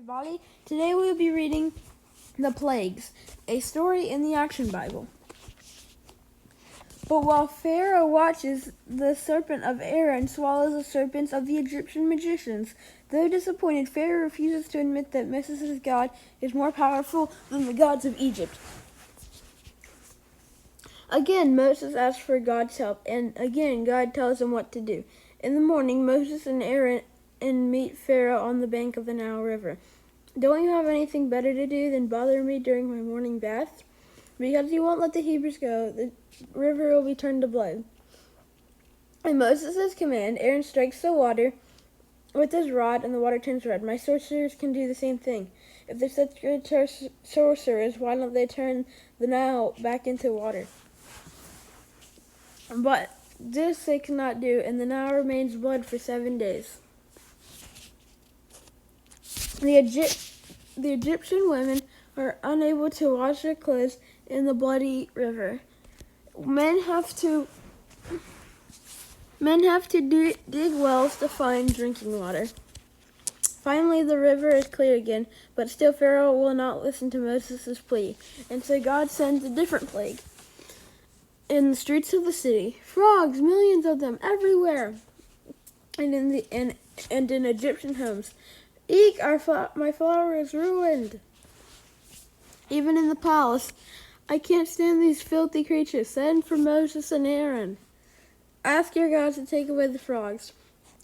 everybody. Today we will be reading The Plagues, a story in the Action Bible. But while Pharaoh watches, the serpent of Aaron swallows the serpents of the Egyptian magicians. Though disappointed, Pharaoh refuses to admit that Moses' God is more powerful than the gods of Egypt. Again, Moses asks for God's help, and again God tells him what to do. In the morning, Moses and Aaron meet Pharaoh on the bank of the Nile River. "Don't you have anything better to do than bother me during my morning bath? Because you won't let the Hebrews go, the river will be turned to blood." At Moses' command, Aaron strikes the water with his rod and the water turns red. My sorcerers can do the same thing. If they're such good sorcerers, why don't they turn the Nile back into water? But this they cannot do, and the Nile remains blood for 7 days. The Egyptian women are unable to wash their clothes in the bloody river. Men have to dig wells to find drinking water. Finally, the river is clear again, but still Pharaoh will not listen to Moses' plea, and so God sends a different plague. In the streets of the city, frogs, millions of them everywhere, and in Egyptian homes. "Eek, my flour is ruined." Even in the palace, "I can't stand these filthy creatures. Send for Moses and Aaron. Ask your gods to take away the frogs,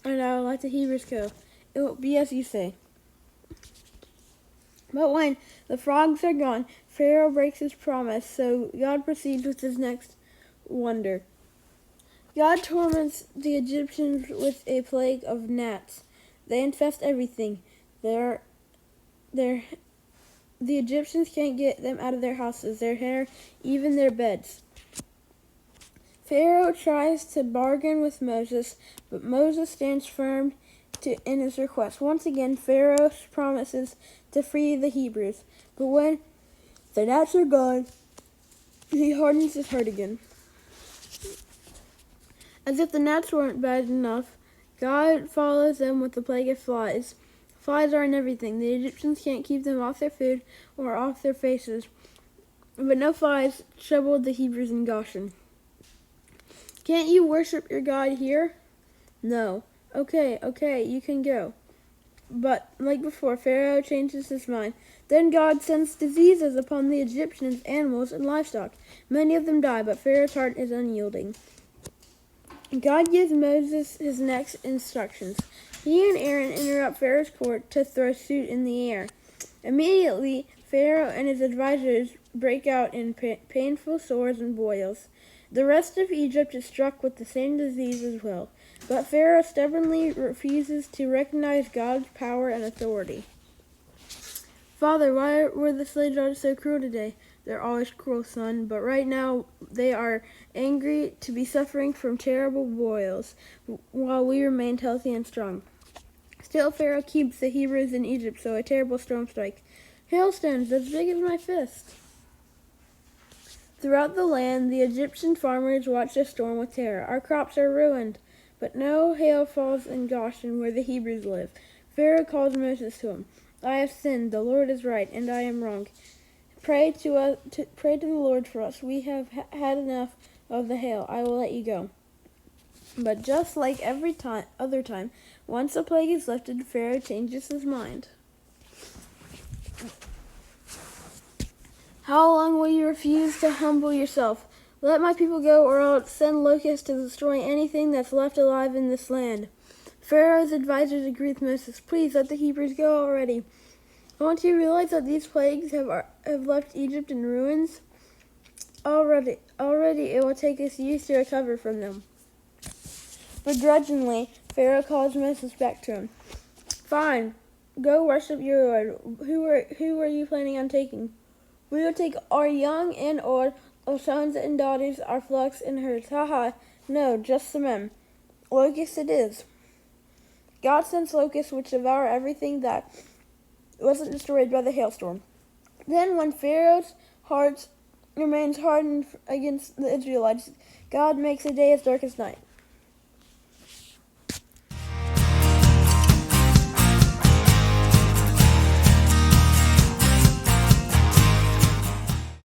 and I will let the Hebrews go. It will be as you say." But when the frogs are gone, Pharaoh breaks his promise, so God proceeds with his next wonder. God torments the Egyptians with a plague of gnats. They infest everything. The Egyptians can't get them out of their houses, their hair, even their beds. Pharaoh tries to bargain with Moses, but Moses stands firm in his request. Once again, Pharaoh promises to free the Hebrews, but when the gnats are gone, he hardens his heart again. As if the gnats weren't bad enough, God follows them with the plague of flies. Flies are in everything. The Egyptians can't keep them off their food or off their faces. But no flies troubled the Hebrews in Goshen. "Can't you worship your God here?" "No." Okay, you can go." But like before, Pharaoh changes his mind. Then God sends diseases upon the Egyptians, animals, and livestock. Many of them die, but Pharaoh's heart is unyielding. God gives Moses his next instructions. He and Aaron interrupt Pharaoh's court to throw soot in the air. Immediately, Pharaoh and his advisors break out in painful sores and boils. The rest of Egypt is struck with the same disease as well, but Pharaoh stubbornly refuses to recognize God's power and authority. "Father, why were the slave drivers so cruel today?" "They're always cruel, son, but right now they are angry to be suffering from terrible boils, while we remained healthy and strong." Still, Pharaoh keeps the Hebrews in Egypt, so a terrible storm strikes. Hailstones as big as my fist. Throughout the land, the Egyptian farmers watch the storm with terror. "Our crops are ruined." But no hail falls in Goshen, where the Hebrews live. Pharaoh calls Moses to him. "I have sinned. The Lord is right, and I am wrong. Pray to the Lord for us. We have had enough of the hail. I will let you go." But just like every other time, once the plague is lifted, Pharaoh changes his mind. "How long will you refuse to humble yourself? Let my people go, or I'll send locusts to destroy anything that's left alive in this land." Pharaoh's advisors agree with Moses. "Please let the Hebrews go already. Don't you realize that these plagues have left Egypt in ruins? Already it will take us years to recover from them." Begrudgingly, Pharaoh calls Moses back to him. "Fine, go worship your Lord. Who are you planning on taking?" "We will take our young and old, our sons and daughters, our flocks and herds." "Ha. No, just the men." "Locusts it is." God sends locusts which devour everything that wasn't destroyed by the hailstorm. Then when Pharaoh's heart remains hardened against the Israelites, God makes a day as dark as night.